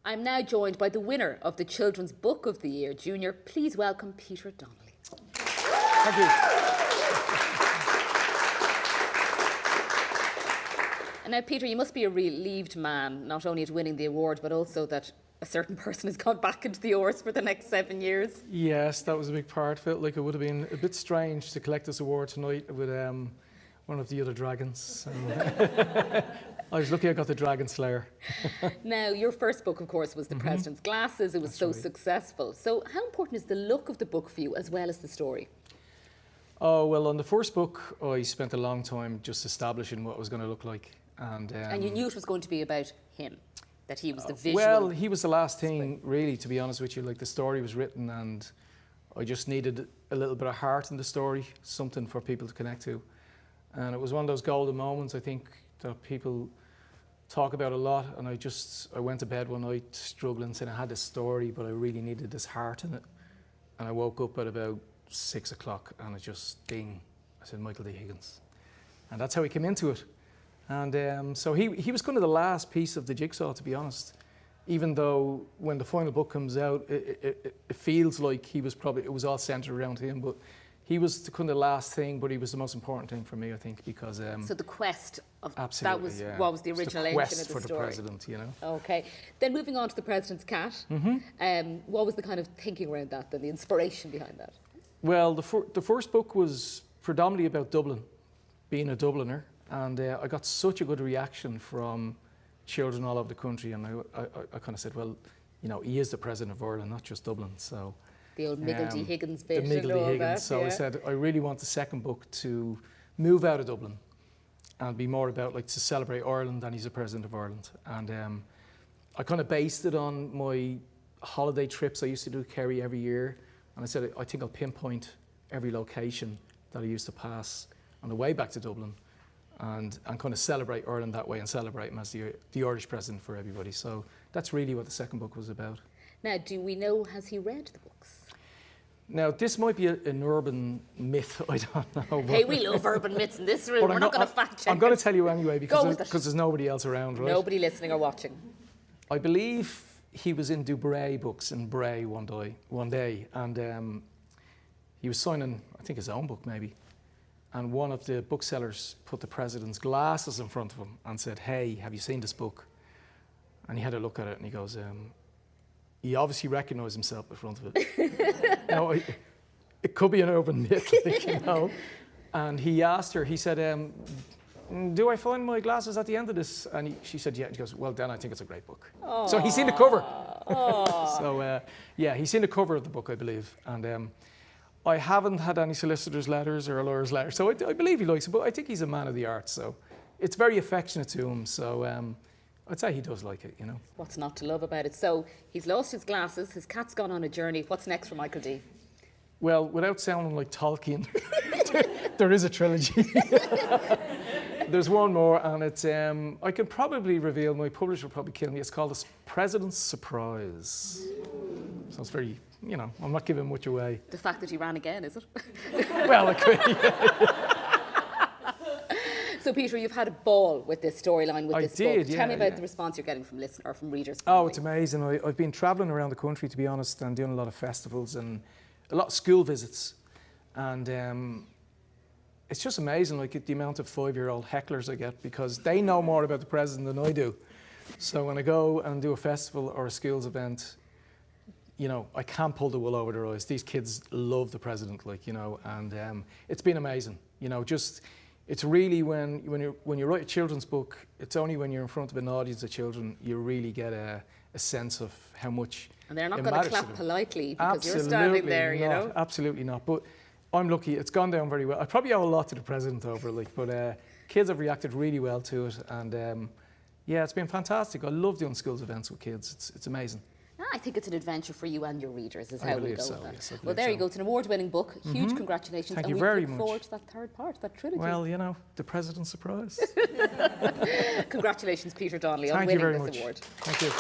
I'm now joined by the winner of the Children's Book of the Year, Junior. Please welcome Peter Donnelly. Thank you. And now, Peter, you must be a relieved man, not only at winning the award, but also that a certain person has gone back into the Oars for the next 7 years. Yes, that was a big part. Felt like it would have been a bit strange to collect this award tonight with one of the other dragons. I was lucky I got the Dragon Slayer. Now, your first book, of course, was The President's Glasses. It was so successful. So how important is the look of the book for you as well as the story? Oh, well, on the first book, I spent a long time just establishing what it was going to look like. And you knew it was going to be about him, that he was the visual... Well, he was the last thing, really, to be honest with you. Like, the story was written and I just needed a little bit of heart in the story, something for people to connect to. And it was one of those golden moments, I think, that people talk about a lot. And I went to bed one night struggling, saying I had this story, but I really needed this heart in it. And I woke up at about 6 o'clock and it just ding. I said, Michael D. Higgins. And that's how he came into it. And so he was kind of the last piece of the jigsaw, to be honest. Even though when the final book comes out, it feels like it was all centered around him, but he was the kind of last thing, but he was the most important thing for me, I think, because... so the quest of... Absolutely, that was yeah. what was the original engine of the story. The quest for the president, you know. Okay. Then moving on to The President's Cat, what was the kind of thinking around that, then the inspiration behind that? Well, the first book was predominantly about Dublin, being a Dubliner, and I got such a good reaction from children all over the country, and I kind of said, well, you know, he is the President of Ireland, not just Dublin, so... The old Miguel D. Higgins bit. The Miguel D. Higgins. So I said, I really want the second book to move out of Dublin and be more about, like, to celebrate Ireland, and he's the President of Ireland. And I kind of based it on my holiday trips I used to do to Kerry every year. And I said, I think I'll pinpoint every location that I used to pass on the way back to Dublin and kind of celebrate Ireland that way and celebrate him as the Irish President for everybody. So that's really what the second book was about. Now, do we know, has he read the books? Now, this might be an urban myth, I don't know. Hey, we love urban myths in this room. We're not going to fact check. I'm going to tell you anyway because there's nobody else around, right? Nobody listening or watching. I believe he was in Dubray Books in Bray one day, and he was signing, I think, his own book maybe. And one of the booksellers put the President's Glasses in front of him and said, hey, have you seen this book? And he had a look at it and he goes, he obviously recognised himself in front of it. Now, it could be an urban myth, like, you know. And he asked her, he said, do I find my glasses at the end of this? And she said, yeah. And he goes, well, then I think it's a great book. Aww. So he's seen the cover. So, yeah, he's seen the cover of the book, I believe. And I haven't had any solicitor's letters or a lawyer's letter, so I believe he likes it, but I think he's a man of the arts, so it's very affectionate to him. So I'd say he does like it, you know. What's not to love about it? So he's lost his glasses, his cat's gone on a journey. What's next for Michael D? Well, without sounding like Tolkien, there is a trilogy. There's one more, and it's, I can probably reveal, my publisher will probably kill me, it's called The President's Surprise. So it's very, you know, I'm not giving much away. The fact that he ran again, is it? Well, it could, yeah. So, Peter, you've had a ball with this storyline, with this book. Yeah, Tell me about the response you're getting from listeners or from readers. Oh, it's amazing. I've been travelling around the country, to be honest, and doing a lot of festivals and a lot of school visits. And it's just amazing, like, the amount of 5-year-old hecklers I get because they know more about the President than I do. So when I go and do a festival or a schools event, you know, I can't pull the wool over their eyes. These kids love the President, like, you know, and it's been amazing. You know, just... It's really when you write a children's book, it's only when you're in front of an audience of children you really get a sense of how much. And they're not going to clap politely because you're standing there, you know? Absolutely not. But I'm lucky, it's gone down very well. I probably owe a lot to the President over it, like, but kids have reacted really well to it. And yeah, it's been fantastic. I love doing schools events with kids. It's amazing. I think it's an adventure for you and your readers, is how we go with that. Yes, well, there you go. It's an award-winning book. Huge congratulations. Thank you very much. And we look forward to that third part, that trilogy. Well, you know, the President's Surprise. Congratulations, Peter Donnelly, on winning this award. Thank you.